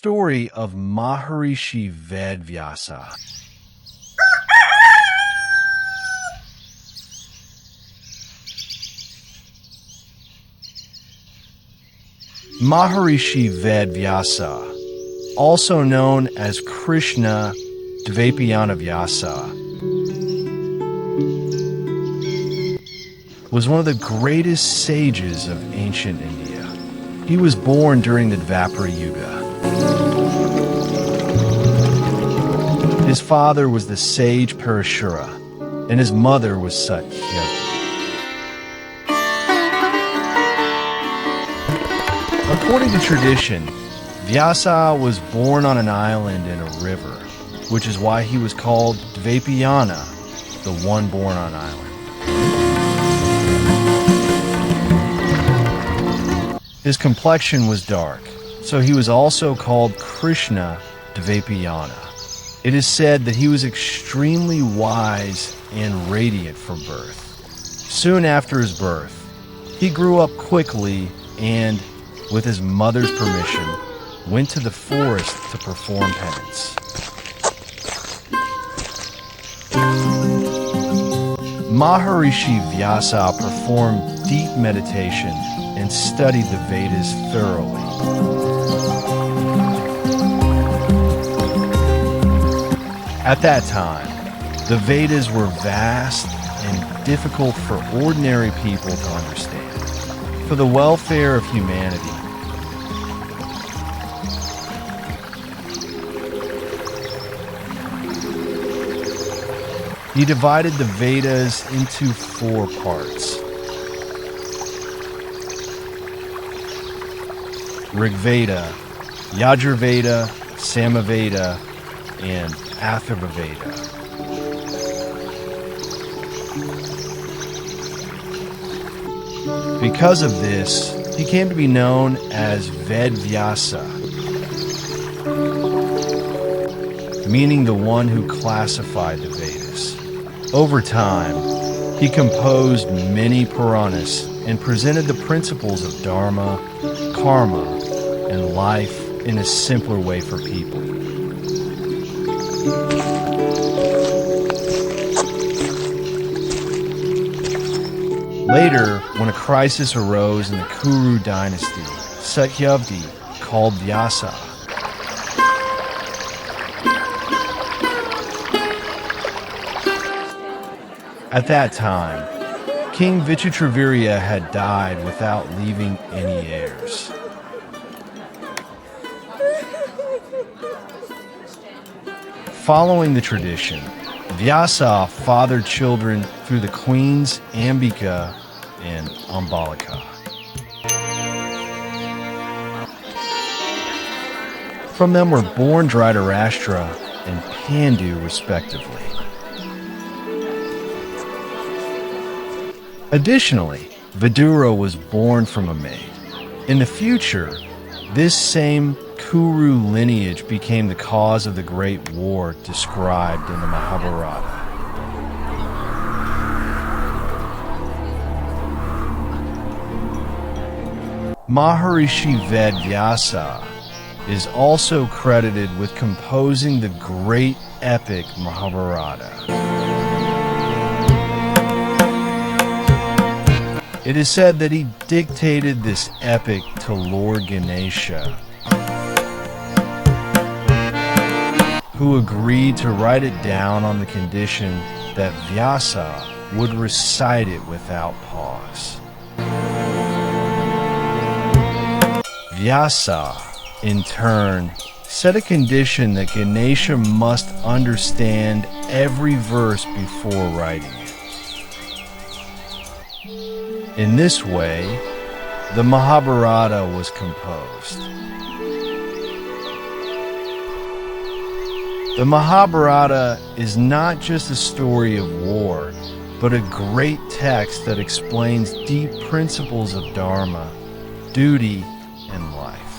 story of Maharishi Ved Vyasa. Maharishi Ved Vyasa, also known as Krishna Dvaipayana Vyasa, was one of the greatest sages of ancient India. He was born during the Dvapara Yuga. His father was the sage Parashura, and his mother was Satyavati. According to tradition, Vyasa was born on an island in a river, which is why he was called Dvaipayana, the one born on island. His complexion was dark, so he was also called Krishna Dvaipayana. It is said that he was extremely wise and radiant from birth. Soon after his birth, he grew up quickly and, with his mother's permission, went to the forest to perform penance. Maharishi Vyasa performed deep meditation and studied the Vedas thoroughly. At that time, the Vedas were vast and difficult for ordinary people to understand. For the welfare of humanity, he divided the Vedas into 4 parts: Rigveda, Yajurveda, Samaveda, and Atharvaveda. Because of this, he came to be known as Ved Vyasa, meaning the one who classified the Vedas. Over time, he composed many Puranas and presented the principles of Dharma, Karma, and life in a simpler way for people. Later, when a crisis arose in the Kuru dynasty, Satyavati called Vyasa. At that time, King Vichitravirya had died without leaving any heirs. Following the tradition, Vyasa fathered children through the queens Ambika and Ambalika. From them were born Dhritarashtra and Pandu, respectively. Additionally, Vidura was born from a maid. In the future, this same Kuru lineage became the cause of the great war described in the Mahabharata. Maharishi Ved Vyasa is also credited with composing the great epic Mahabharata. It is said that he dictated this epic to Lord Ganesha, who agreed to write it down on the condition that Vyasa would recite it without pause. Vyasa, in turn, set a condition that Ganesha must understand every verse before writing it. In this way, the Mahabharata was composed. The Mahabharata is not just a story of war, but a great text that explains deep principles of Dharma, duty, and life.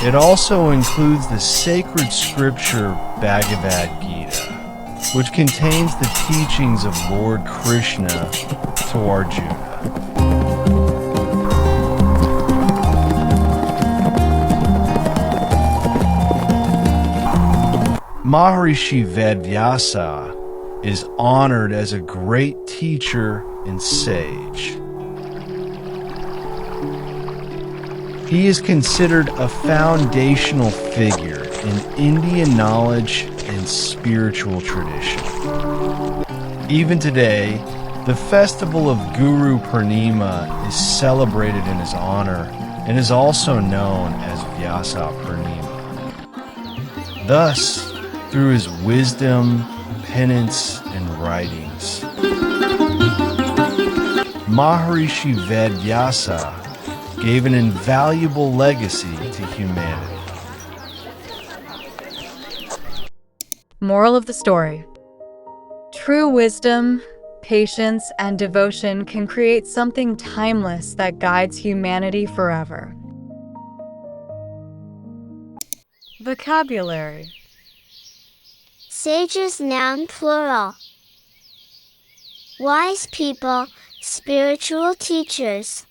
It also includes the sacred scripture Bhagavad Gita, which contains the teachings of Lord Krishna to Arjuna. Maharishi Ved Vyasa is honored as a great teacher and sage. He is considered a foundational figure in Indian knowledge and spiritual tradition. Even today, the festival of Guru Purnima is celebrated in his honor and is also known as Vyasa Purnima. Thus, through his wisdom, penance, and writings, Maharishi Ved Vyasa gave an invaluable legacy to humanity. Moral of the story: true wisdom, patience, and devotion can create something timeless that guides humanity forever. Vocabulary: sages, noun plural. Wise people, spiritual teachers.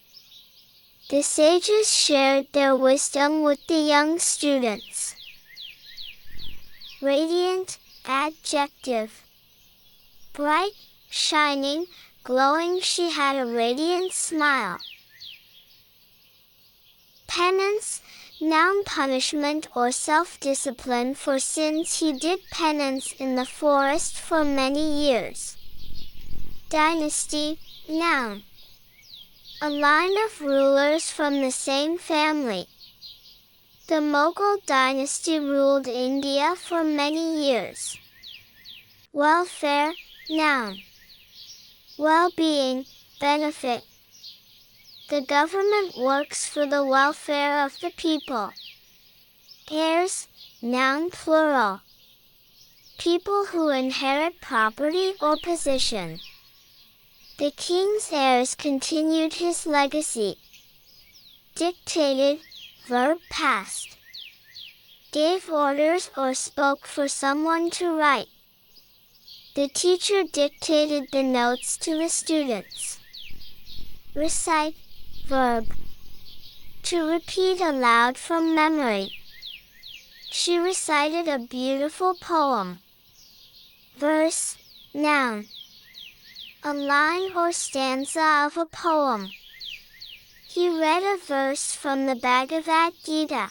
The sages shared their wisdom with the young students. Radiant, adjective. Bright, shining, glowing, she had a radiant smile. Penance, noun punishment or self-discipline for sins. He did penance in the forest for many years. Dynasty, noun. A line of rulers from the same family. The Mughal dynasty ruled India for many years. Welfare, noun. Well-being, benefit. The government works for the welfare of the people. Heirs, noun plural. People who inherit property or position. The king's heirs continued his legacy. Dictated, verb past. Gave orders or spoke for someone to write. The teacher dictated the notes to the students. Recite, verb. To repeat aloud from memory. She recited a beautiful poem. Verse, noun. A line or stanza of a poem. He read a verse from the Bhagavad Gita.